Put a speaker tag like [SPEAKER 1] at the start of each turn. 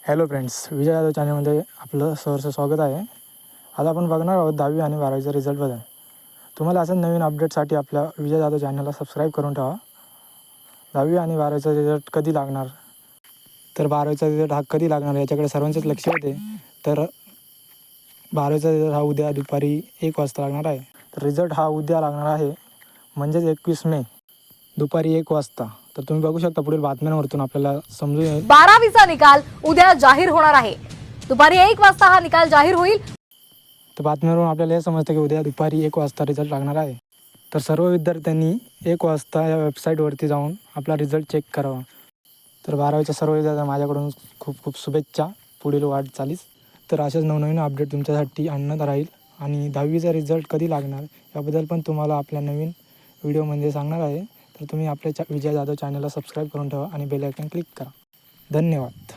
[SPEAKER 1] Hello friends, Vijay Yadav चॅनलमध्ये आपलं सहर्ष स्वागत आहे. आज आपण बघणार आहोत 10वी आणि 12वीचा रिझल्टबद्दल. तुम्हाला असं नवीन अपडेटसाठी आपल्या विजय यादव चॅनलला सबस्क्राईब करून ठेवा. 10वी आणि 12वीचा रिझल्ट कधी लागणार, तर 12वीचा रिझल्ट हा कधी लागणार याच्याकडे सर्वांचेच लक्ष होते. तर 12वीचा रिझल्ट हा उद्या दुपारी 1 वाजता लागणार आहे. तर रिझल्ट हा उद्या लागणार आहे, म्हणजेच 21 मे दुपारी 1 वाजता. तर तुम्ही बघू शकता पुढील बातम्यांवरतून आपल्याला समजून येईल.
[SPEAKER 2] 12वीचा निकाल उद्या जाहीर होणार आहे. दुपारी 1 वाजता हा निकाल जाहीर होईल.
[SPEAKER 1] तर बातम्यांवरून आपल्याला हे समजतं की उद्या दुपारी 1 वाजता रिझल्ट लागणार आहे. तर सर्व विद्यार्थ्यांनी 1 वाजता या वेबसाईटवरती जाऊन आपला रिझल्ट चेक करावा. तर 12वीच्या सर्व विद्यार्थ्यांना माझ्याकडून खूप खूप शुभेच्छा पुढील वाटचालीस. तर असेच नवनवीन अपडेट तुमच्यासाठी आणण्यात राहील. आणि 10वीचा रिझल्ट कधी लागणार याबद्दल पण तुम्हाला आपल्या नवीन व्हिडिओमध्ये सांगणार आहे. तर तुम्ही आपल्या विजय जाधव चॅनलला सबस्क्राईब करून ठेवा आणि बेल आयकॉन क्लिक करा. धन्यवाद.